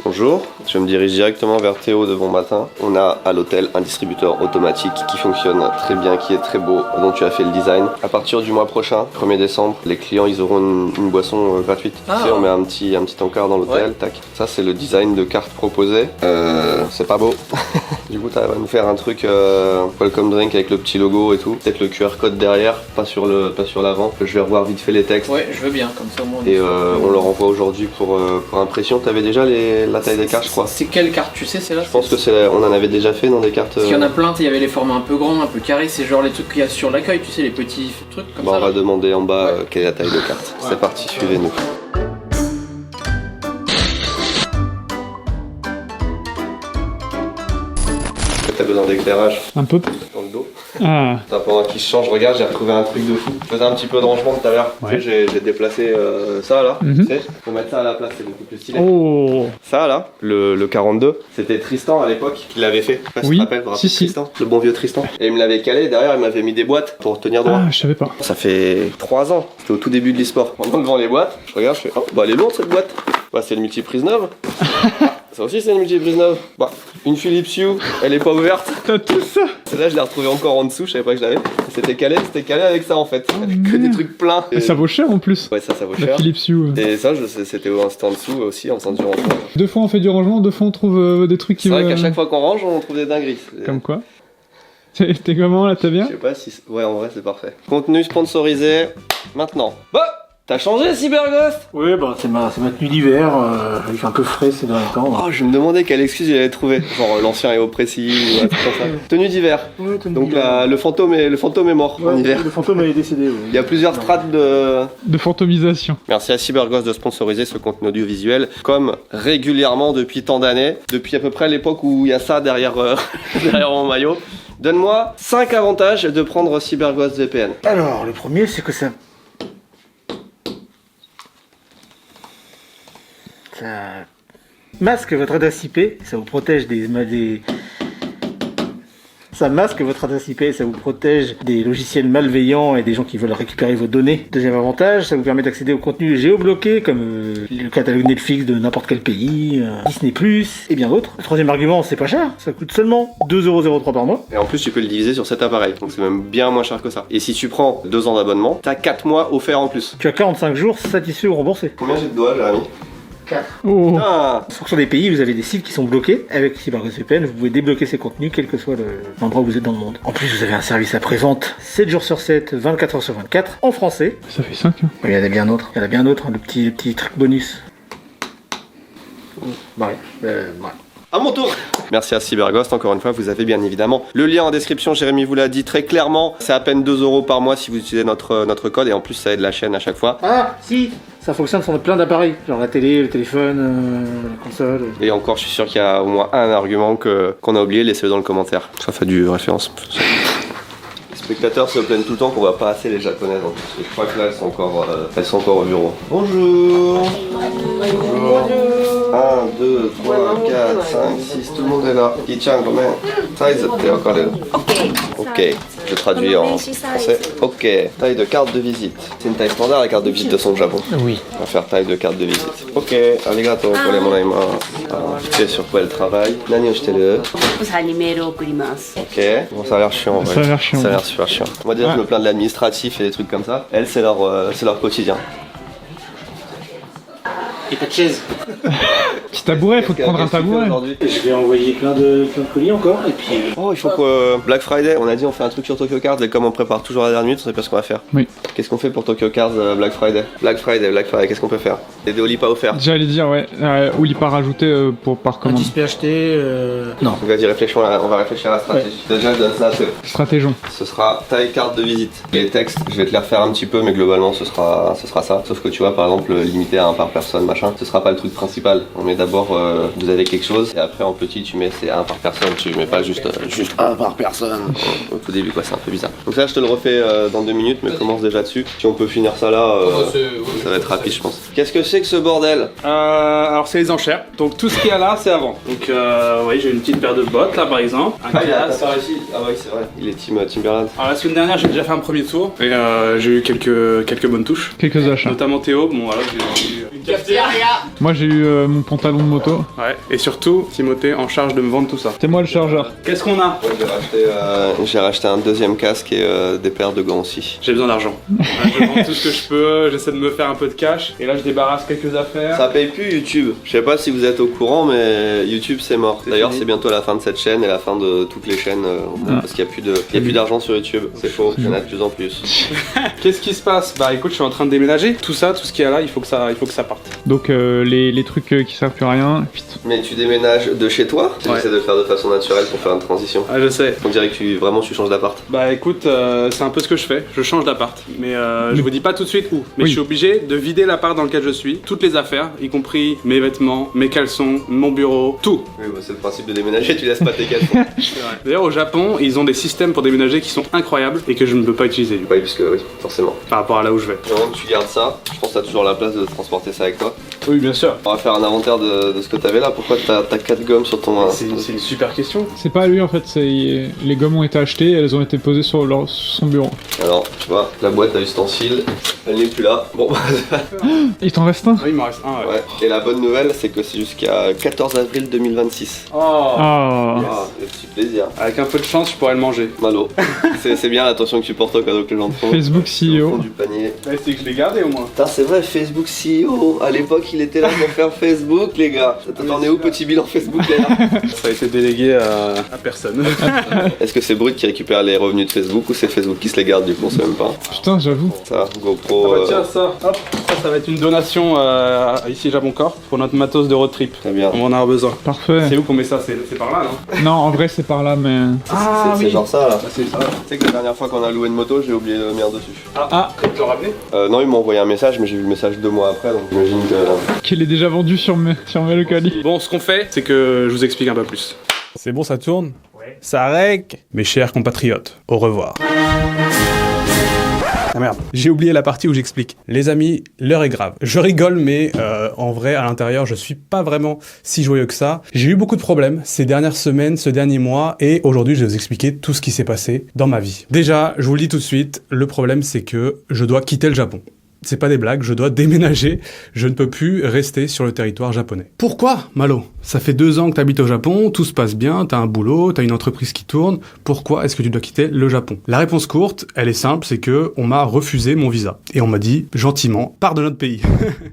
Bonjour, je me dirige directement vers Théo de Bon Matin. On a à l'hôtel un distributeur automatique qui fonctionne très bien, qui est très beau, dont tu as fait le design. À partir du mois prochain, 1er décembre, les clients ils auront une boisson gratuite. Tu sais, on met un petit encart dans l'hôtel, tac. Ça c'est le design de carte proposé. C'est pas beau. Du coup, tu vas nous faire un truc welcome drink avec le petit logo et tout. Peut-être le QR code derrière, pas sur l'avant. Je vais revoir vite fait les textes. Ouais, je veux bien, comme ça au moins. Et on leur envoie aujourd'hui pour impression. T'avais déjà la taille des cartes, je crois. C'est quelle carte, tu sais, c'est là? Je pense que on en avait déjà fait dans des cartes. Parce qu'il y en a plein, il y avait les formats un peu grands, un peu carrés, c'est genre les trucs qu'il y a sur l'accueil, tu sais, les petits trucs comme ça. On va demander en bas quelle est la taille de carte. Ouais. C'est parti, suivez-nous. T'as besoin d'éclairage? Un peu. Dans le dos. Ah. Pendant qu'il se change, regarde, j'ai retrouvé un truc de fou. Je faisais un petit peu de rangement tout à l'heure. Ouais. Tu sais, j'ai déplacé ça là. Tu sais, pour mettre ça à la place, c'est beaucoup plus stylé. Oh. Ça là, le 42, c'était Tristan à l'époque qui l'avait fait. Je sais pas si tu te rappelles, si. Tristan, le bon vieux Tristan. Et il me l'avait calé, derrière il m'avait mis des boîtes pour tenir droit. Ah, je savais pas. Ça fait 3 ans, c'était au tout début de l'e-sport. En enlevant les boîtes, je regarde, je fais oh, bah elle est lourde cette boîte. Bah c'est une multiprise neuve. Ça aussi c'est une multiprise neuve. Bah une Philips Hue, elle est pas ouverte. T'as tout ça? Celle-là je l'ai retrouvée encore en dessous, je savais pas que je l'avais. C'était calé avec ça en fait. Avec que des trucs pleins. Et ça vaut cher en plus. Ouais ça vaut La cher. Philips Hue. Et ça c'était en dessous aussi en faisant du rangement. 2 fois on fait du rangement, 2 fois on trouve des trucs qui C'est vrai qu'à chaque fois qu'on range on trouve des dingueries. Comme quoi? T'es comment là, t'as bien? Je sais pas si... Ouais en vrai c'est parfait. Contenu sponsorisé, maintenant. Bah t'as changé Cyberghost? Oui, bah c'est ma tenue d'hiver, il fait un peu frais ces derniers temps. Oh, je me demandais quelle excuse il allait trouver. Genre l'ancien est oppressif ou un truc comme ça. Tenue d'hiver. Ouais, tenue Donc d'hiver. le fantôme est mort en hiver. Le fantôme est décédé, oui. Il y a plusieurs strates de fantomisation. Merci à Cyberghost de sponsoriser ce contenu audiovisuel, comme régulièrement depuis tant d'années, depuis à peu près l'époque où il y a ça derrière, derrière mon maillot. Donne-moi 5 avantages de prendre Cyberghost VPN. Alors, le premier, c'est que ça masque votre adresse IP, ça vous protège Ça masque votre adresse IP, ça vous protège des logiciels malveillants et des gens qui veulent récupérer vos données. Deuxième avantage, ça vous permet d'accéder au contenu géobloqué comme le catalogue Netflix de n'importe quel pays, Disney+, et bien d'autres. Le troisième argument, c'est pas cher, ça coûte seulement 2,03€ par mois. Et en plus, tu peux le diviser sur 7 appareils, donc c'est même bien moins cher que ça. Et si tu prends 2 ans d'abonnement, t'as 4 mois offerts en plus. Tu as 45 jours satisfaits ou remboursés. Combien j'ai de doigts, Jérémy? 4. Oh. Putain. En fonction des pays, vous avez des sites qui sont bloqués. Avec CyberGhost VPN, vous pouvez débloquer ces contenus, quel que soit l'endroit où vous êtes dans le monde. En plus, vous avez un service après-vente 7 jours sur 7, 24 heures sur 24, en français. Ça fait 5 hein. Il y en a bien d'autres. Il y en a bien d'autres, le petit truc bonus. Ouais. À mon tour. Merci à Cyberghost, encore une fois, vous avez bien évidemment le lien en description, Jérémy vous l'a dit très clairement, c'est à peine 2€ par mois si vous utilisez notre code et en plus ça aide la chaîne à chaque fois. Ah, si, ça fonctionne sur plein d'appareils, genre la télé, le téléphone, la console. Et encore, je suis sûr qu'il y a au moins un argument qu'on a oublié, laissez-le dans le commentaire. Ça fait du référence. Les spectateurs se plaignent tout le temps qu'on voit pas assez les japonaises en plus. Je crois que là elles sont encore au bureau. Bonjour. Bonjour. 1, 2, 3, 4, 5, 6, tout le monde est là. Ichan, comment? Size, t'es encore là. Ok, je traduis en français. Ok, taille de carte de visite. C'est une taille standard la carte de visite de son Japon. Oui. On va faire taille de carte de visite. Ok, arigato, koremonaima. Tu sais sur quoi elle travaille. Nani o shiteる? 奥さんにメールを送ります。 Ok, bon ça a l'air chiant en vrai. Ça a l'air chiant. Ça a l'air super chiant. Moi déjà je me plains de l'administratif et des trucs comme ça. Elle c'est leur quotidien. Et pas de chaise. Petit tabouret, faut te prendre un tabouret. Je vais envoyer plein de colis encore, et puis... Oh, il faut que Black Friday, on a dit on fait un truc sur Tokyo Cards et comme on prépare toujours à la dernière minute, on sait pas ce qu'on va faire. Oui. Qu'est-ce qu'on fait pour Tokyo Cards Black Friday? Black Friday, qu'est-ce qu'on peut faire? Des Oli pas offerts. J'allais dire, ouais, ou il pas rajouté pour par Un commande. display acheté, non. On va réfléchir à la stratégie. Déjà, je donne ça à Théo. Stratégion. Ce sera taille carte de visite. Les textes, je vais te les refaire un petit peu, mais globalement, ce sera ça. Sauf que tu vois, par exemple, limité à 1 par personne, machin, ce sera pas le truc principal. On met d'abord, vous avez quelque chose, et après en petit, tu mets c'est 1 par personne. Tu mets pas juste 1 par personne. Au tout début, quoi, c'est un peu bizarre. Donc ça, je te le refais dans 2 minutes, mais commence déjà dessus. Si on peut finir ça là, ça va être rapide, je pense. Qu'est-ce que c'est que ce bordel? Alors c'est les enchères, donc tout ce qu'il y a là c'est à vendre. Donc oui, j'ai une petite paire de bottes là par exemple, un casque. T'as réussi? Ah oui, c'est vrai. Il est team Timberland. Alors la semaine dernière j'ai déjà fait un premier tour et j'ai eu quelques bonnes touches. Quelques achats. Notamment Théo, bon voilà, j'ai eu une Moi j'ai eu mon pantalon de moto. Ouais. Et surtout, Timothée en charge de me vendre tout ça. C'est moi le chargeur. Qu'est-ce qu'on a? Ouais, j'ai racheté un deuxième casque et des paires de gants aussi. J'ai besoin d'argent. Je vends tout ce que je peux, j'essaie de me faire un peu de cash. Et là, je débarrasse quelques affaires. Ça paye plus YouTube. Je sais pas si vous êtes au courant, mais YouTube c'est mort. D'ailleurs, c'est bientôt la fin de cette chaîne et la fin de toutes les chaînes parce qu'il y a plus d'argent sur YouTube. C'est faux. Il y en a de plus en plus. Qu'est-ce qui se passe? Bah écoute, je suis en train de déménager. Tout ça, tout ce qu'il y a là, il faut que ça parte. Donc les trucs qui servent plus à rien. Putain. Mais tu déménages de chez toi? Tu essaies de le faire de façon naturelle pour faire une transition. Ah, je sais. On dirait que tu changes d'appart. Bah écoute, c'est un peu ce que je fais. Je change d'appart. Mais je vous dis pas tout de suite où. Mais Oui. je suis obligé de vider l'appart dans lequel je suis. Toutes les affaires, y compris mes vêtements, mes caleçons, mon bureau, tout. Oui, bah, c'est le principe de déménager, tu laisses pas tes caleçons. D'ailleurs, au Japon, ils ont des systèmes pour déménager qui sont incroyables et que je ne peux pas utiliser du coup, Oui, parce que oui, forcément. par rapport à là où je vais. Vraiment que tu gardes ça, je pense que t'as toujours la place de transporter ça avec toi. Oui, bien sûr. On va faire un inventaire de ce que t'avais là. Pourquoi t'as 4 gommes sur ton. C'est une super question. C'est pas lui en fait, les gommes ont été achetées, elles ont été posées sur son bureau. Alors, tu vois, la boîte à ustensiles, elle n'est plus là. Bon, Il t'en reste un? Oui, il m'en reste un, ouais. ouais. Et la bonne nouvelle, c'est que c'est jusqu'à 14 avril 2026. Oh, Ah. Ah, le petit plaisir. avec un peu de chance, je pourrais le manger. Malo. c'est bien l'attention que tu portes au cadeau que les gens te font. Facebook Au fond CEO. du panier. Ouais, c'est que je l'ai gardé au moins. Putain, c'est vrai, Facebook CEO. À l'époque, il était là pour faire Facebook, les gars. T'en es où, petit bilan Facebook, les gars? Ça a été délégué à personne. Est-ce que c'est Brut qui récupère les revenus de Facebook ou c'est Facebook qui se les garde, du coup, on sait même pas. Putain, j'avoue. Ça, GoPro. Ah bah tiens, ça, hop, ça va être une donation ici Japon Corp pour notre matos de road trip. Très bien. On va en avoir besoin. Parfait. C'est où qu'on met ça? C'est par là, non? Non, en vrai c'est par là, mais. C'est genre ça, là. Ah, c'est ça. Tu sais que la dernière fois qu'on a loué une moto, j'ai oublié le mien dessus. Ah, ils te l'ont ramené? Non, ils m'ont envoyé un message, mais j'ai vu le message 2 mois après, donc j'imagine que. Qu'il est déjà vendu sur mes locali. Bon, ce qu'on fait, c'est que je vous explique un peu plus. C'est bon, ça tourne? Ouais. Ça règle. Mes chers compatriotes, au revoir. Ah merde, j'ai oublié la partie où j'explique. Les amis, l'heure est grave. Je rigole, mais en vrai, à l'intérieur, je suis pas vraiment si joyeux que ça. J'ai eu beaucoup de problèmes ces dernières semaines, ce dernier mois, et aujourd'hui, je vais vous expliquer tout ce qui s'est passé dans ma vie. Déjà, je vous le dis tout de suite, le problème, c'est que je dois quitter le Japon. C'est pas des blagues, je dois déménager, je ne peux plus rester sur le territoire japonais. Pourquoi, Malo? Ça fait 2 ans que t'habites au Japon, tout se passe bien, t'as un boulot, t'as une entreprise qui tourne, pourquoi est-ce que tu dois quitter le Japon? La réponse courte, elle est simple, c'est que on m'a refusé mon visa. Et on m'a dit, gentiment, pars de notre pays.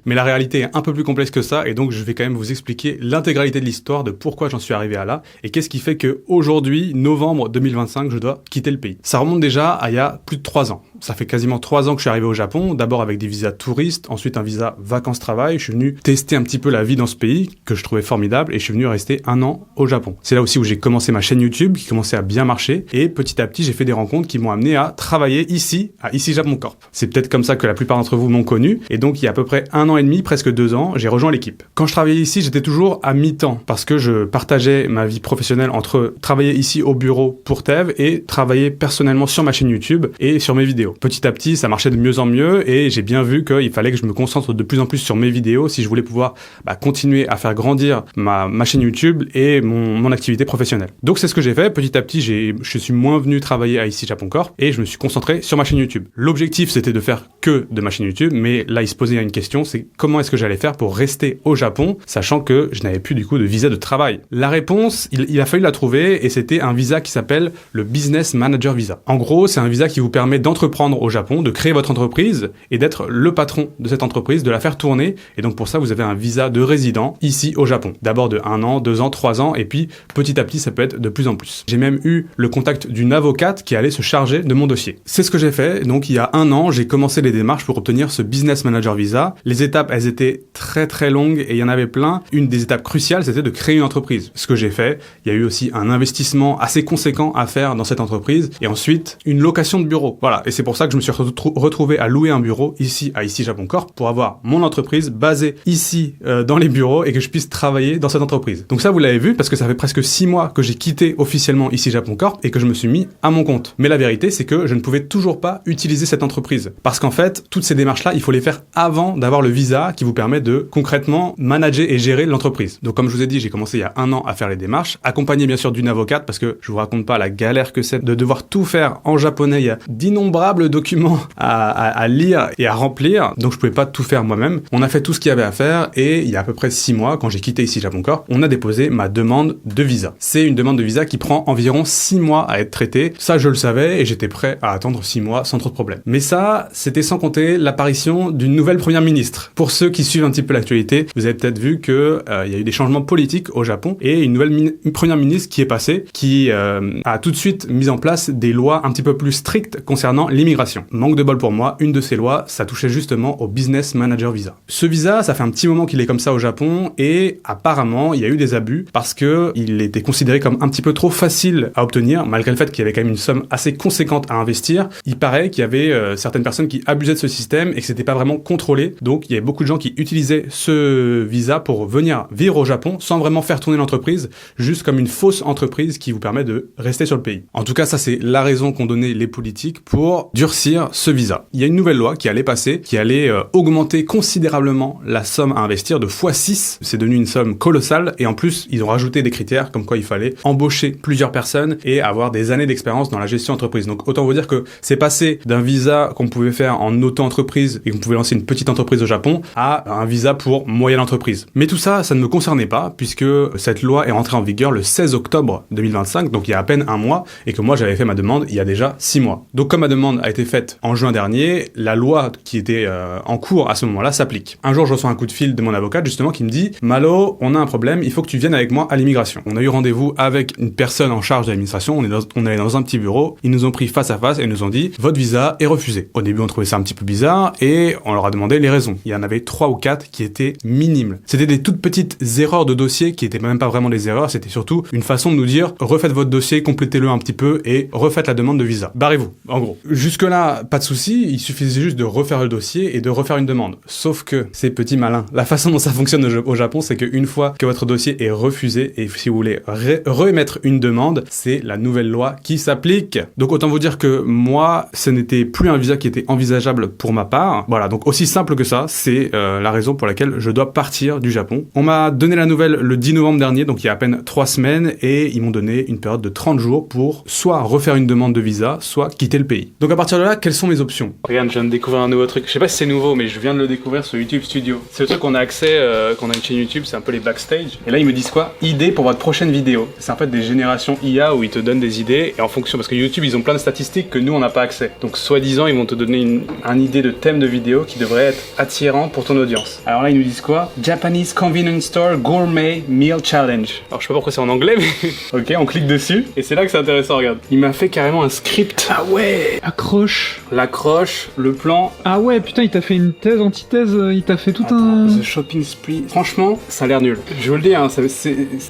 Mais la réalité est un peu plus complexe que ça, et donc je vais quand même vous expliquer l'intégralité de l'histoire de pourquoi j'en suis arrivé à là, et qu'est-ce qui fait que aujourd'hui, novembre 2025, je dois quitter le pays. Ça remonte déjà à il y a plus de 3 ans. Ça fait quasiment 3 ans que je suis arrivé au Japon, d'abord avec des visas touristes, ensuite un visa vacances-travail. Je suis venu tester un petit peu la vie dans ce pays, que je trouvais formidable, et je suis venu rester 1 an au Japon. C'est là aussi où j'ai commencé ma chaîne YouTube, qui commençait à bien marcher, et petit à petit, j'ai fait des rencontres qui m'ont amené à travailler ici, à Ici Japon Corp. C'est peut-être comme ça que la plupart d'entre vous m'ont connu, et donc il y a à peu près 1 an et demi, presque 2 ans, j'ai rejoint l'équipe. Quand je travaillais ici, j'étais toujours à mi-temps, parce que je partageais ma vie professionnelle entre travailler ici au bureau pour Tev et travailler personnellement sur ma chaîne YouTube et sur mes vidéos. Petit à petit, ça marchait de mieux en mieux, et j'ai bien vu qu'il fallait que je me concentre de plus en plus sur mes vidéos si je voulais pouvoir continuer à faire grandir ma chaîne YouTube et mon activité professionnelle. Donc c'est ce que j'ai fait. Petit à petit, je suis moins venu travailler à Ici Japon Corp et je me suis concentré sur ma chaîne YouTube. L'objectif, c'était de faire que de ma chaîne YouTube, mais là, il se posait une question, c'est comment est-ce que j'allais faire pour rester au Japon, sachant que je n'avais plus du coup de visa de travail. La réponse, il a fallu la trouver, et c'était un visa qui s'appelle le Business Manager Visa. En gros, c'est un visa qui vous permet d'entreprendre au Japon, de créer votre entreprise et d'être le patron de cette entreprise, de la faire tourner. Et donc pour ça, vous avez un visa de résident ici au Japon. D'abord de 1 an, 2 ans, 3 ans, et puis petit à petit, ça peut être de plus en plus. J'ai même eu le contact d'une avocate qui allait se charger de mon dossier. C'est ce que j'ai fait. Donc il y a 1 an, j'ai commencé les démarches pour obtenir ce Business Manager Visa. Les étapes, elles étaient très très longues et il y en avait plein. Une des étapes cruciales, c'était de créer une entreprise. Ce que j'ai fait, il y a eu aussi un investissement assez conséquent à faire dans cette entreprise, et ensuite une location de bureau. Voilà, et c'est pour ça que je me suis retrouvé à louer un bureau ici à Ici Japon Corp pour avoir mon entreprise basée ici dans les bureaux et que je puisse travailler dans cette entreprise. Donc ça, vous l'avez vu, parce que ça fait presque 6 mois que j'ai quitté officiellement Ici Japon Corp et que je me suis mis à mon compte. Mais la vérité, c'est que je ne pouvais toujours pas utiliser cette entreprise, parce qu'en fait, toutes ces démarches-là, il faut les faire avant d'avoir le visa qui vous permet de concrètement manager et gérer l'entreprise. Donc comme je vous ai dit, j'ai commencé il y a 1 an à faire les démarches, accompagné bien sûr d'une avocate, parce que je vous raconte pas la galère que c'est de devoir tout faire en japonais. Il y a d'innombrables documents à lire et à remplir, donc je pouvais pas tout faire moi-même. On a fait tout ce qu'il y avait à faire et il y a à peu près 6 mois, quand j'ai quitté ici Japon Corp, on a déposé ma demande de visa. C'est une demande de visa qui prend environ 6 mois à être traitée. Ça, je le savais et j'étais prêt à attendre 6 mois sans trop de problème. Mais ça, c'était sans compter l'apparition d'une nouvelle première ministre. Pour ceux qui suivent un petit peu l'actualité, vous avez peut-être vu que il y a eu des changements politiques au Japon et une nouvelle première ministre qui est passée, qui a tout de suite mis en place des lois un petit peu plus strictes concernant l'immigration. Manque de bol pour moi, une de ces lois, ça touchait justement au Business Manager Visa. Ce visa, ça fait un petit moment qu'il est comme ça au Japon et apparemment, il y a eu des abus parce que il était considéré comme un petit peu trop facile à obtenir, malgré le fait qu'il y avait quand même une somme assez conséquente à investir. Il paraît qu'il y avait certaines personnes qui abusaient de ce système et que c'était pas vraiment contrôlé. Donc, il y avait beaucoup de gens qui utilisaient ce visa pour venir vivre au Japon sans vraiment faire tourner l'entreprise, juste comme une fausse entreprise qui vous permet de rester sur le pays. En tout cas, ça c'est la raison qu'ont donné les politiques pour durcir ce visa. Il y a une nouvelle loi qui allait passer, qui allait augmenter considérablement la somme à investir de x6. C'est devenu une somme colossale et en plus, ils ont rajouté des critères comme quoi il fallait embaucher plusieurs personnes et avoir des années d'expérience dans la gestion d'entreprise. Donc autant vous dire que c'est passé d'un visa qu'on pouvait faire en auto-entreprise et qu'on pouvait lancer une petite entreprise au Japon à un visa pour moyenne entreprise. Mais tout ça, ça ne me concernait pas puisque cette loi est rentrée en vigueur le 16 octobre 2025, donc il y a à peine un mois, et que moi j'avais fait ma demande il y a déjà 6 mois. Donc comme ma demande a été faite en juin dernier, la loi qui était en cours à ce moment-là s'applique. Un jour, je reçois un coup de fil de mon avocate justement qui me dit « Malo, on a un problème, il faut que tu viennes avec moi à l'immigration. » On a eu rendez-vous avec une personne en charge de l'administration, on est allé dans un petit bureau, ils nous ont pris face à face et nous ont dit « Votre visa est refusé. » Au début, on trouvait ça un petit peu bizarre et on leur a demandé les raisons. Il y en avait 3 ou 4 qui étaient minimes. C'était des toutes petites erreurs de dossier qui étaient même pas vraiment des erreurs, c'était surtout une façon de nous dire « Refaites votre dossier, complétez-le un petit peu et refaites la demande de visa. Barrez-vous. » En gros. Jusque-là, pas de souci, il suffisait juste de refaire le dossier et de refaire une demande. Sauf que, c'est petit malin. La façon dont ça fonctionne au Japon, c'est qu'une fois que votre dossier est refusé et si vous voulez remettre une demande, c'est la nouvelle loi qui s'applique. Donc autant vous dire que moi, ce n'était plus un visa qui était envisageable pour ma part. Voilà, donc aussi simple que ça, c'est la raison pour laquelle je dois partir du Japon. On m'a donné la nouvelle le 10 novembre dernier, donc il y a à peine 3 semaines, et ils m'ont donné une période de 30 jours pour soit refaire une demande de visa, soit quitter le pays. Donc à partir de là, quelles sont mes options? Regarde, je viens de découvrir un nouveau truc. Je sais pas si c'est nouveau, mais je viens de le découvrir sur YouTube Studio. C'est le truc qu'on a accès, qu'on a une chaîne YouTube, c'est un peu les backstage. Et là, ils me disent quoi? Idées pour votre prochaine vidéo. C'est en fait des générations IA où ils te donnent des idées, et en fonction, parce que YouTube, ils ont plein de statistiques que nous, on n'a pas accès. Donc soi-disant, ils vont te donner une idée de thème de vidéo qui devrait être attirant pour ton audience. Alors là, ils nous disent quoi? Japanese Convenience Store Gourmet Meal Challenge. Alors je sais pas pourquoi c'est en anglais, mais ok, on clique dessus, et c'est là que c'est intéressant, regarde. Il m'a fait carrément un script. Ah ouais! Accroche. L'accroche, le plan. Ah ouais, putain, il t'a fait une thèse, antithèse, il t'a fait tout un... The Shopping Spree. Franchement, ça a l'air nul. Je vous le dis, hein,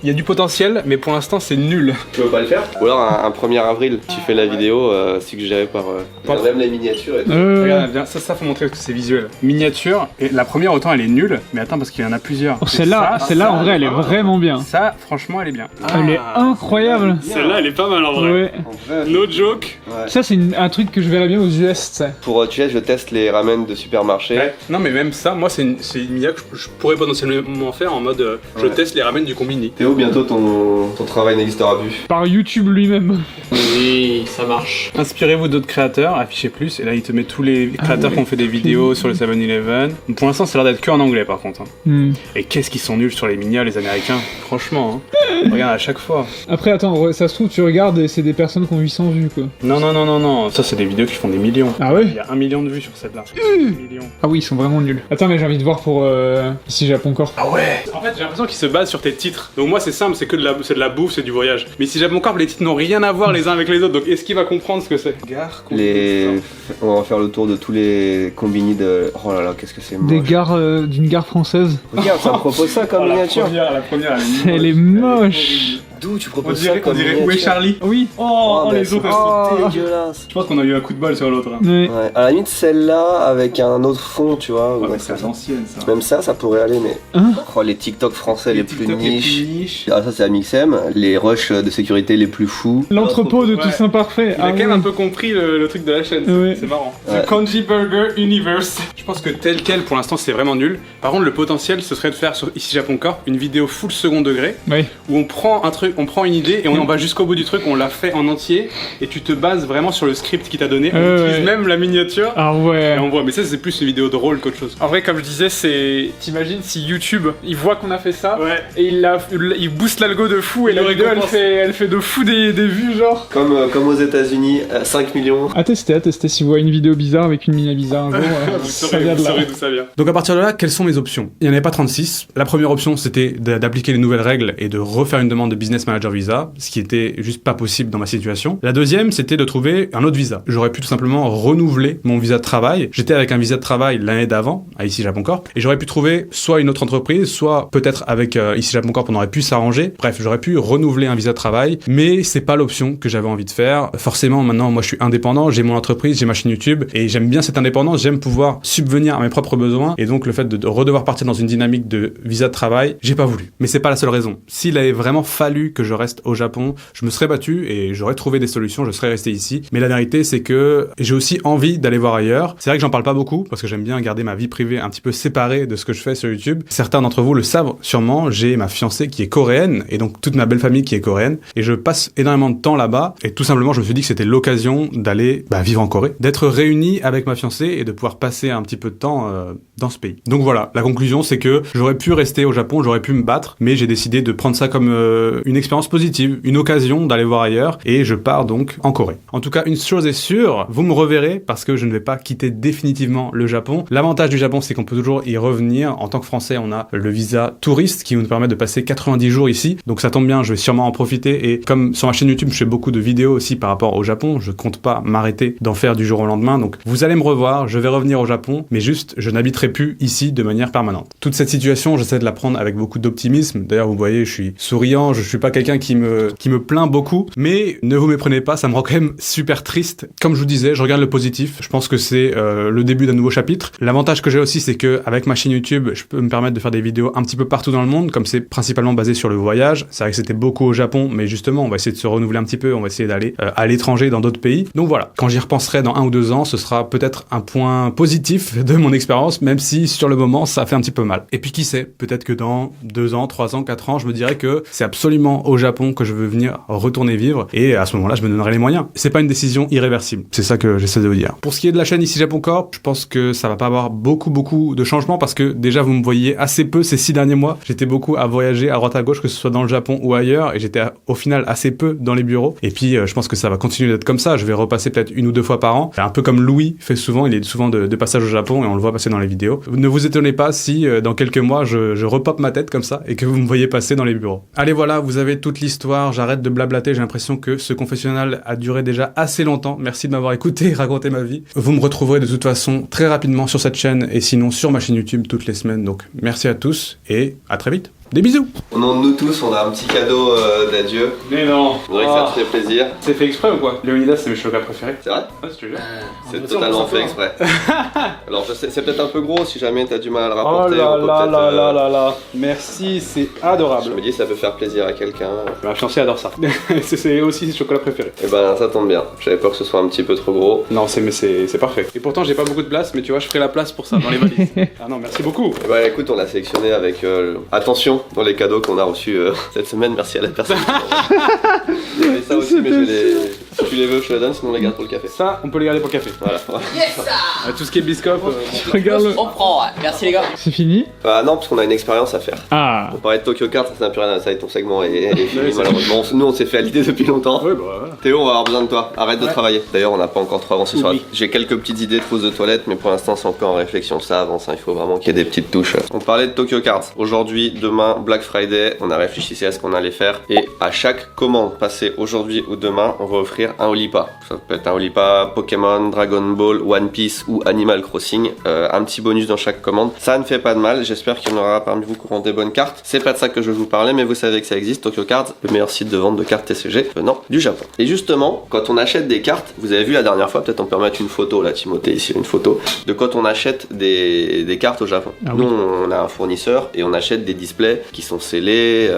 il y a du potentiel, mais pour l'instant, c'est nul. Tu veux pas le faire? Ou alors un 1er avril, tu fais la vidéo suggérée par même les miniatures et tout. Regarde, bien, ça faut montrer que c'est visuel. Miniature, et la première autant elle est nulle, mais attends parce qu'il y en a plusieurs. Oh, celle-là en vrai, elle est vraiment bien. Ça, franchement, elle est bien. Elle est incroyable. Celle-là, elle est pas mal en vrai. Ouais. En vrai, No joke. ouais. Ça, c'est un truc que je verrais bien aux US, ça. Pour tu sais, je teste les ramen de supermarché. Ouais. Non mais même ça, moi c'est une IA que je pourrais potentiellement faire en mode je teste les ramen du combini. Théo, bientôt ton travail n'existera plus. Par YouTube lui-même. Oui, ça marche. Inspirez-vous d'autres créateurs, affichez plus, et là il te met tous les créateurs qui ont fait des vidéos sur le 7-Eleven. Pour l'instant ça a l'air d'être que en anglais par contre. Hein. Et qu'est-ce qu'ils sont nuls sur les minia les américains, franchement. Hein. Regarde à chaque fois. Après attends, ça se trouve tu regardes et c'est des personnes qui ont 800 vues quoi. Non, ça c'est des vidéos qui font des millions. Ah ouais? Il y a 1 million de vues sur celle-là. 1 million. Ah oui, ils sont vraiment nuls. Attends, mais j'ai envie de voir pour ici Japon Corp. Ah ouais. En fait j'ai l'impression qu'ils se basent sur tes titres. Donc moi c'est simple, c'est que de la bouffe, c'est du voyage. Mais si Japon Corp, les titres n'ont rien à voir les uns avec les autres, donc est-ce qu'il va comprendre ce que c'est? Gare, On va faire le tour de tous les combini de... Oh là là, qu'est-ce que c'est moche. Des gares d'une gare française. Regarde, ça me propose ça comme miniature. La première Elle est moche. D'où tu On proposes ça dirait comme miniature? où est Charlie? Oui. Oh, les autres elles sont dégueulasses. Je pense qu'on a eu un coup de balle sur l'autre. Hein. Ouais. Ouais, à la limite celle-là avec un autre fond, tu vois. Ouais, c'est l'ancienne ça. même ça pourrait aller, mais... Hein? Oh, les TikTok français les plus TikTok niches. Ah ça c'est Amixem, les rushs de sécurité les plus fous. L'entrepôt de Ouais. Tous Imparfaits. Il a quand même un peu compris le truc de la chaîne, Ouais. c'est marrant. Ouais. The Kanji Burger Universe. Je pense que tel quel pour l'instant c'est vraiment nul. Par contre le potentiel ce serait de faire sur ici Japon Corp une vidéo full second degré Ouais. où on prend un truc truc, on prend une idée et on va jusqu'au bout du truc, on l'a fait en entier et tu te bases vraiment sur le script qu'il t'a donné. On utilise même la miniature. Ah ouais. Et on voit, mais ça c'est plus une vidéo drôle qu'autre chose. En vrai, comme je disais, c'est. T'imagines si YouTube, il voit qu'on a fait ça et il booste l'algo de fou et la vidéo elle fait de fou des vues, genre. Comme aux États-Unis, 5 millions. À tester. Si vous voyez une vidéo bizarre avec une mina bizarre un jour, vous saurez d'où ça vient. Donc à partir de là, quelles sont mes options? Il n'y en avait pas 36. La première option, c'était d'appliquer les nouvelles règles et de refaire une demande de Business Manager Visa, ce qui était juste pas possible dans ma situation. La deuxième, c'était de trouver un autre visa. J'aurais pu tout simplement renouveler mon visa de travail. J'étais avec un visa de travail l'année d'avant, à Ici Japon Corp, et j'aurais pu trouver soit une autre entreprise, soit peut-être avec Ici Japon Corp, on aurait pu s'arranger. Bref, j'aurais pu renouveler un visa de travail, mais c'est pas l'option que j'avais envie de faire. Forcément, maintenant, moi, je suis indépendant, j'ai mon entreprise, j'ai ma chaîne YouTube, et j'aime bien cette indépendance, j'aime pouvoir subvenir à mes propres besoins, et donc le fait de redevoir partir dans une dynamique de visa de travail, j'ai pas voulu. Mais c'est pas la seule raison. S'il avait vraiment fallu que je reste au Japon, je me serais battu et j'aurais trouvé des solutions, je serais resté ici. Mais la vérité, c'est que j'ai aussi envie d'aller voir ailleurs. C'est vrai que j'en parle pas beaucoup, parce que j'aime bien garder ma vie privée un petit peu séparée de ce que je fais sur YouTube. Certains d'entre vous le savent sûrement, j'ai ma fiancée qui est coréenne, et donc toute ma belle famille qui est coréenne, et je passe énormément de temps là-bas, et tout simplement, je me suis dit que c'était l'occasion d'aller vivre en Corée, d'être réuni avec ma fiancée et de pouvoir passer un petit peu de temps dans ce pays. Donc voilà, la conclusion, c'est que j'aurais pu rester au Japon, j'aurais pu me battre, mais j'ai décidé de prendre ça comme une expérience positive, une occasion d'aller voir ailleurs, et je pars donc en Corée. En tout cas, une chose est sûre, vous me reverrez parce que je ne vais pas quitter définitivement le Japon. L'avantage du Japon, c'est qu'on peut toujours y revenir. En tant que Français, on a le visa touriste qui nous permet de passer 90 jours ici, donc ça tombe bien, je vais sûrement en profiter, et comme sur ma chaîne YouTube, je fais beaucoup de vidéos aussi par rapport au Japon, je compte pas m'arrêter d'en faire du jour au lendemain, donc vous allez me revoir, je vais revenir au Japon, mais juste, je n'habiterai plus ici de manière permanente. Toute cette situation, j'essaie de la prendre avec beaucoup d'optimisme. D'ailleurs, vous voyez, je suis souriant, je suis pas quelqu'un qui me plaint beaucoup, mais ne vous méprenez pas, ça me rend quand même super triste. Comme je vous disais, je regarde le positif, je pense que c'est le début d'un nouveau chapitre. L'avantage que j'ai aussi, c'est que avec ma chaîne YouTube, je peux me permettre de faire des vidéos un petit peu partout dans le monde, comme c'est principalement basé sur le voyage. C'est vrai que c'était beaucoup au Japon, mais justement, on va essayer de se renouveler un petit peu, on va essayer d'aller à l'étranger dans d'autres pays. Donc voilà, quand j'y repenserai dans 1 ou 2 ans, ce sera peut-être un point positif de mon expérience, même si sur le moment, ça fait un petit peu mal. Et puis qui sait, peut-être que dans 2 ans, 3 ans, 4 ans, je me dirais que c'est absolument au Japon que je veux venir retourner vivre, et à ce moment-là, je me donnerai les moyens. C'est pas une décision irréversible, c'est ça que j'essaie de vous dire. Pour ce qui est de la chaîne Ici Japon Corp, je pense que ça va pas avoir beaucoup de changements, parce que déjà vous me voyez assez peu ces 6 derniers mois. J'étais beaucoup à voyager à droite à gauche, que ce soit dans le Japon ou ailleurs, et j'étais au final assez peu dans les bureaux. Et puis je pense que ça va continuer d'être comme ça, je vais repasser peut-être 1 ou 2 fois par an, un peu comme Louis fait souvent, il est souvent de passage au Japon et on le voit passer dans les vidéos. Ne vous étonnez pas si dans quelques mois je repop ma tête comme ça et que vous me voyez passer dans les bureaux. Allez voilà, vous avez toute l'histoire, j'arrête de blablater, j'ai l'impression que ce confessionnal a duré déjà assez longtemps. Merci de m'avoir écouté raconter ma vie. Vous me retrouverez de toute façon très rapidement sur cette chaîne et sinon sur ma chaîne YouTube toutes les semaines. Donc merci à tous et à très vite. Des bisous. Au nom de nous tous, on a un petit cadeau d'adieu. Mais non. On dirait que ça te fait plaisir. C'est fait exprès ou quoi? Léonidas, c'est mes chocolats préférés. C'est vrai? Ouais, je te jure. C'est totalement fait exprès. Alors je sais, c'est peut-être un peu gros, si jamais t'as du mal à le rapporter. Oh là on peut là peut-être, là là là. Merci, c'est adorable. Je me dis ça peut faire plaisir à quelqu'un. Ma fiancée adore ça. C'est aussi ses chocolats préférés. Et ben ça tombe bien, j'avais peur que ce soit un petit peu trop gros. Non, c'est parfait. Et pourtant j'ai pas beaucoup de place, mais tu vois, je ferai la place pour ça dans les valises. Ah non, merci beaucoup. Et bah écoute, on l'a sélectionné avec attention dans les cadeaux qu'on a reçus cette semaine. Merci à la personne. Il y avait ça aussi, mais si tu les veux, je te les donne, sinon on les garde pour le café. Ça, on peut les garder pour le café. Voilà. Tout ce qui est biscoff, Regarde le... On prend, ouais. Merci les gars. C'est fini? Ah non, parce qu'on a une expérience à faire. Ah. On parlait de Tokyo Kart, ça n'a plus rien à ça, et ton segment est fini malheureusement. Nous on s'est fait à l'idée depuis longtemps. Ouais, bah voilà. Théo, on va avoir besoin de toi, arrête de travailler. D'ailleurs, on n'a pas encore trop avancé sur la... J'ai quelques petites idées de pause de toilette, mais pour l'instant c'est encore en réflexion, ça avance, hein. Il faut vraiment qu'il y ait des petites touches. On parlait de Tokyo Kart. Aujourd'hui, demain, Black Friday, on a réfléchi à ce qu'on allait faire, et à chaque commande passée aujourd'hui ou demain, on va offrir un Olipa. Ça peut être un Olipa Pokémon, Dragon Ball, One Piece ou Animal Crossing, un petit bonus dans chaque commande. Ça ne fait pas de mal, j'espère qu'il y en aura parmi vous qui auront des bonnes cartes. C'est pas de ça que je vais vous parler, mais vous savez que ça existe, Tokyo Cards, le meilleur site de vente de cartes TCG venant du Japon. Et justement, quand on achète des cartes, vous avez vu la dernière fois, peut-être on peut remettre une photo là, Timothée, ici une photo, de quand on achète des cartes au Japon. Ah oui. Nous, on a un fournisseur et on achète des displays qui sont scellés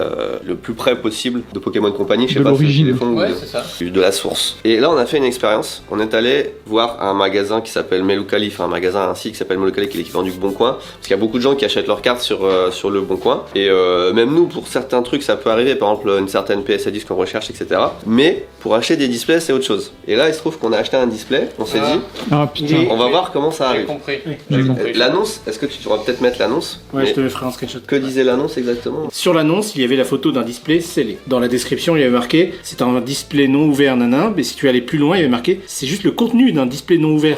le plus près possible de Pokémon Company, je sais De pas si l'origine. les fonds Ouais, c'est ça. de la source. course. Et là, on a fait une expérience. On est allé voir un magasin qui s'appelle Meloukali, enfin un magasin, un site qui s'appelle Meloukali, qui est l'équivalent du Bon Coin. Parce qu'il y a beaucoup de gens qui achètent leurs cartes sur le Bon Coin. Et même nous, pour certains trucs, ça peut arriver. Par exemple, une certaine PSA10 qu'on recherche, etc. Mais pour acheter des displays, c'est autre chose. Et là, il se trouve qu'on a acheté un display. On s'est dit, Ah putain. on va voir comment ça J'ai arrive. compris. J'ai compris. L'annonce, est-ce que tu pourras peut-être mettre l'annonce? Ouais, Mais je te ferai un screenshot. que disait l'annonce exactement? Sur l'annonce, il y avait la photo d'un display scellé. Dans la description, il y avait marqué c'est un display non ouvert, nanan. Mais si tu allais plus loin, il y avait marqué c'est juste le contenu d'un display non ouvert.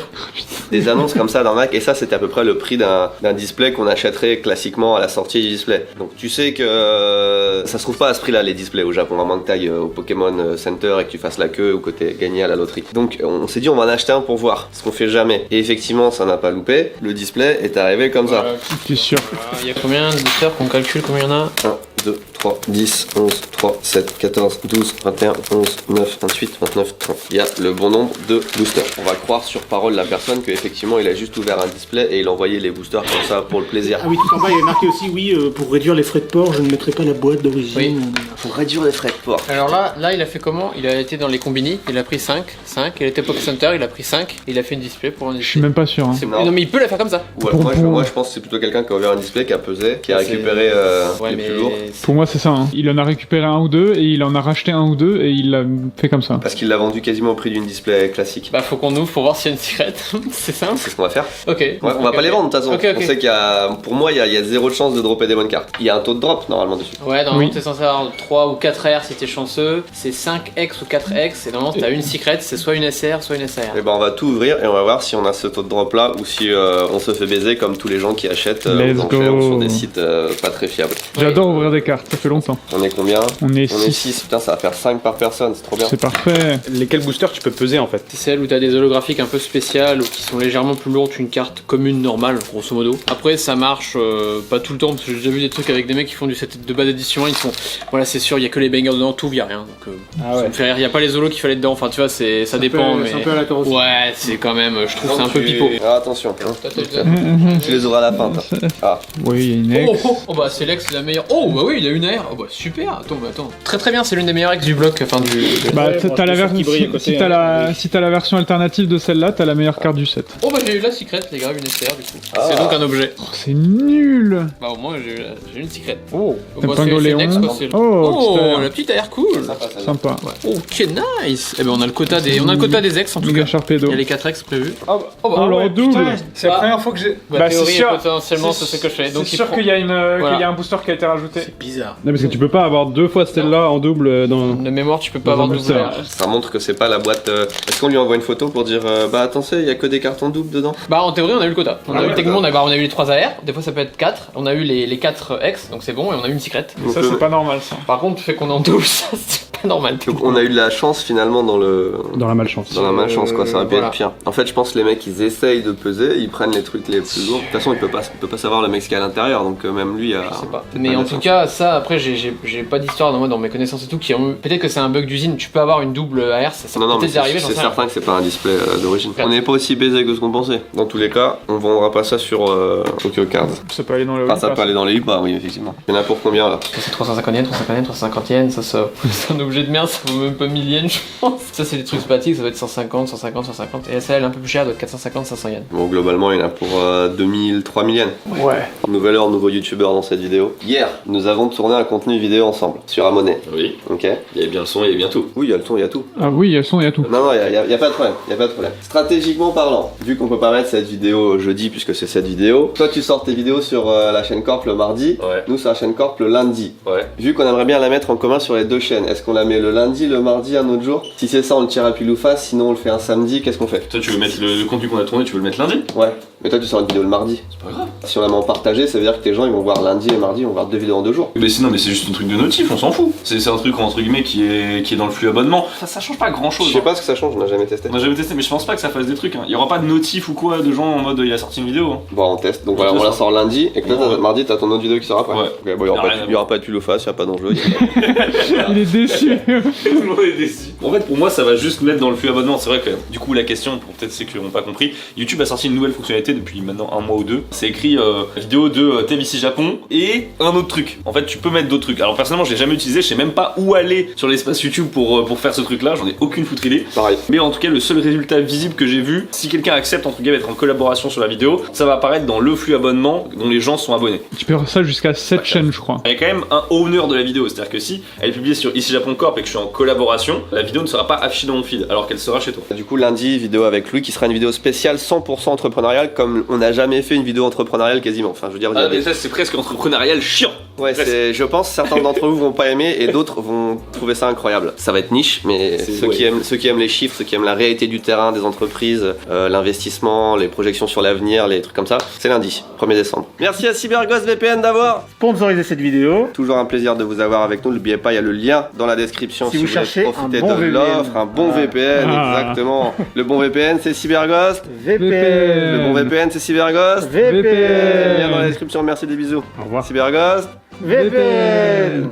Des annonces comme ça d'arnaque, et ça c'était à peu près le prix d'un display qu'on achèterait classiquement à la sortie du display. Donc tu sais que ça se trouve pas à ce prix là les displays au Japon, à moins que t'ailles au Pokémon Center et que tu fasses la queue ou que t'aies gagné à la loterie. Donc on s'est dit on va en acheter un pour voir, ce qu'on fait jamais. Et effectivement ça n'a pas loupé, le display est arrivé comme ça. T'es sûr? Il y a combien de boosters qu'on calcule? Combien il y en a? 1, 2, 3, 10, 11, 3, 7, 14, 12, 21, 11, 9, 28, 29, 30. Il y a le bon nombre de boosters. On va croire sur parole la personne qu'effectivement il a juste ouvert un display et il a envoyé les boosters comme ça pour le plaisir. Ah oui, tout en bas, il y avait marqué aussi oui, pour réduire les frais de port, je ne mettrai pas la boîte d'origine. Oui. Pour réduire les frais de port. Alors là, il a fait comment? Il a été dans les combini, il a pris 5, il était Poké Center, il a pris 5, il a fait une display pour un Je suis display. même pas sûr. Hein. Non. Non mais il peut la faire comme ça. Ouais, moi je pense que c'est plutôt quelqu'un qui a ouvert un display, qui a pesé, qui a récupéré Ouais, les mais plus lourds. Pour moi, c'est ça. Hein. Il en a récupéré un ou deux et il en a racheté un ou deux et il l'a fait comme ça. Parce qu'il l'a vendu quasiment au prix d'une display classique. Bah faut qu'on ouvre pour voir s'il y a une secret. C'est simple. C'est ce qu'on va faire. Ok. Ouais, on va pas les vendre de toute façon. Ok, ok. On sait qu'il y a, pour moi, il y a zéro de chance de dropper des bonnes cartes. Il y a un taux de drop normalement dessus. Ouais, normalement Oui. t'es censé avoir 3 ou 4 R si t'es chanceux, c'est 5X ou 4X, et normalement t'as une secret, c'est soit une SR, soit une SAR. Et ben on va tout ouvrir et on va voir si on a ce taux de drop là ou si on se fait baiser comme tous les gens qui achètent Let's aux enchères ou go. sur des sites pas très fiables. J'adore ouvrir des cartes, ça fait longtemps. On est combien? On est On est 6. 6, putain ça va faire 5 par personne, c'est trop bien. C'est parfait. Lesquels boosters tu peux peser en fait? C'est celle où t'as des holographiques un peu spéciales ou qui sont légèrement plus lourdes qu'une carte commune normale, grosso modo. Après, ça marche pas tout le temps, parce que j'ai déjà vu des trucs avec des mecs qui font du set de bas d'édition, ils font voilà, c'est sûr, il y a que les bangers dedans, tout, il y a rien. Donc, ça me fait rire, il y a pas les holos qu'il fallait dedans, enfin, tu vois, ça dépend, mais. C'est un peu à la Taurus. Ouais, c'est quand même, je trouve que c'est un peu Tu- pipeau. Ah, attention, tu les auras à la fin. toi. Ah, Oui, il y a une ex. Oh bah c'est l'ex la meilleure. Oh bah oui il a une AR. Oh bah super. Attends mais attends. Très bien c'est l'une des meilleures ex du bloc. Enfin du. Bah, Ouais, t'as la bon, version. qui brille à côté, Si t'as la version alternative de celle-là, t'as la meilleure carte du set. Oh bah j'ai eu la secret les gars une SR du coup. Ah. C'est donc un objet. Oh, c'est nul. Bah au moins j'ai une secret. Oh, Oh, t'as bah, pas c'est Léon. une ex, quoi, c'est le- Oh, putain. la petite AR cool. Sympa. Ok nice. Eh ben on a le quota des ex en tout Méga cas. Sharpedo. Il y a les 4 ex prévus. Oh, Oh bah alors double. C'est la Bah. première fois que j'ai. Ma Bah, théorie c'est sûr. est potentiellement c'est ce que je fais. Donc C'est il sûr prend- qu'il y a Voilà. qu'il y a un booster qui a été rajouté. C'est bizarre. Non, parce que tu peux pas avoir deux fois celle-là en double dans. de mémoire tu peux pas Dans avoir un de booster. double. ça montre que c'est pas la boîte. Est-ce qu'on lui envoie une photo pour dire bah attention, il y a que des cartons doubles dedans? Bah en théorie on a eu le quota. On a Ah eu ouais, techniquement on a eu les 3 AR, des fois ça peut être 4, on a eu les 4 X, donc c'est bon, et on a eu une secret. Donc, Ça, c'est pas normal, ça. Par contre, le fait qu'on est en double, ça c'est pas normal. donc on a eu de la chance finalement dans Dans la malchance. la malchance quoi, ça aurait pu Voilà. être pire. En fait je pense que les mecs ils essayent de peser, ils prennent les trucs les plus lourds. De toute façon il peut pas savoir le mec ce qu'il y a à l'intérieur, donc même lui a. Je sais pas. a Mais de en la tout chance. cas, ça après j'ai pas d'histoire dans moi dans mes connaissances et tout qui ont peut-être que c'est un bug d'usine, tu peux avoir une double AR, ça Non, peut non, mais peut-être arriver, j'en c'est sais rien. certain que c'est pas un display d'origine. Quatre. On n'est pas aussi baisé que ce qu'on pensait. Dans tous les cas, on vendra pas ça sur Tokyo Cards. Ça peut aller dans le. Enfin, ça peut aller dans les bah oui, effectivement. Il y en a pour combien là? Ça c'est 350 yens, 350 yens, ça c'est un objet de merde, ça vaut même pas 1000 yens je pense. Ça c'est des trucs spatiques, ça doit être 150, 150, 150. Et celle un peu plus chère, doit être 450, 500 yens. Bon, globalement, il y en a pour 2000, 3000 yens. Ouais. Nouvelle heure, nouveau youtubeur dans cette vidéo. Hier, nous avons tourné un contenu vidéo ensemble sur Amonet. Oui, Ok? il y a bien le son, il y a bien tout. Oui, il y a le ton, il y a tout. Ah oui, il y a son, il y a tout. Non, non, il y a pas de problème, il y a pas de problème. Stratégiquement parlant, vu qu'on peut pas mettre cette vidéo jeudi puisque c'est cette vidéo, toi tu sors tes vidéos sur la chaîne Corp le mardi, Ouais, nous sur la chaîne Corp le lundi. ouais. Vu qu'on aimerait bien la mettre en commun sur les deux chaînes, est-ce qu'on la met le lundi, le mardi, un autre jour? Si c'est ça, on le tire à pile ou face, sinon on le fait un samedi, qu'est-ce qu'on fait? Toi, tu veux mettre le contenu qu'on a tourné, tu veux le mettre lundi? Ouais, mais toi tu sors une vidéo le mardi. C'est pas grave. Si on la met en partagé, ça veut dire que tes gens ils vont voir lundi et mardi, ils vont voir deux vidéos en 2 jours. Mais sinon, mais c'est juste un truc de notif, on s'en fout. C'est un truc entre guillemets qui est dans le flux abonnement. Ça change pas grand Je chose. sais pas ce que ça change, on n'a jamais testé. On a jamais testé, mais je pense pas que ça fasse des trucs. Il y aura pas de notif ou quoi de gens en mode il a sorti une vidéo. hein. Bon, on teste. Donc On voilà, on teste, la hein. sort lundi et que toi, Ouais. mardi, t'as ton autre vidéo qui sort après. Ouais. Ok, bon, il y aura, Y a pas, rien à il y aura pas de pull ou face, il y a pas d'enjeu. y a pas- Il est déçu. Tout le monde est déçu. En fait, pour moi, ça va juste mettre dans le flux abonnement. C'est vrai que du coup, la question, pour peut-être ceux qui n'ont pas compris, YouTube a sorti une nouvelle fonctionnalité depuis maintenant un mois ou deux. C'est écrit écrit vidéo de TVC Japon et un autre truc. En fait, tu peux mettre d'autres trucs. Alors personnellement, je l'ai jamais utilisé, je sais même pas où aller sur l'espace YouTube pour faire ce truc-là, j'en ai aucune foutre idée. Pareil. Mais en tout cas, le seul résultat visible que j'ai vu, si quelqu'un accepte entre guillemets d'être en collaboration sur la vidéo, ça va apparaître dans le flux abonnement dont les gens sont abonnés. Tu peux faire ça jusqu'à 7 chaînes, je crois. Il y a quand même un owner de la vidéo, c'est-à-dire que si elle est publiée sur Ici Japon Corp et que je suis en collaboration, la vidéo ne sera pas affichée dans mon feed alors qu'elle sera chez toi. Du coup, lundi, vidéo avec lui qui sera une vidéo spéciale 100% entrepreneuriale, comme on n'a jamais fait une vidéo entrepreneuriale quasiment. Enfin, je veux dire, il y a mais ça c'est presque entrepreneurial chiant. Ouais, je pense que certains d'entre vous vont pas aimer et d'autres vont trouver ça incroyable. Ça va être niche, mais ceux qui aiment les chiffres, ceux qui aiment la réalité du terrain, des entreprises, l'investissement, les projections sur l'avenir, les trucs comme ça, c'est lundi, 1er décembre. Merci à CyberGhost VPN d'avoir Sponsorisé cette vidéo. Toujours un plaisir de vous avoir avec nous. N'oubliez pas, il y a le lien dans la description si vous voulez cherchez profiter un bon de l'offre, un bon VPN, exactement. Le bon VPN, c'est CyberGhost. VPN. Le bon VPN, c'est CyberGhost. VPN. Lien dans la description. Merci, des bisous. Au revoir. CyberGhost. VPN.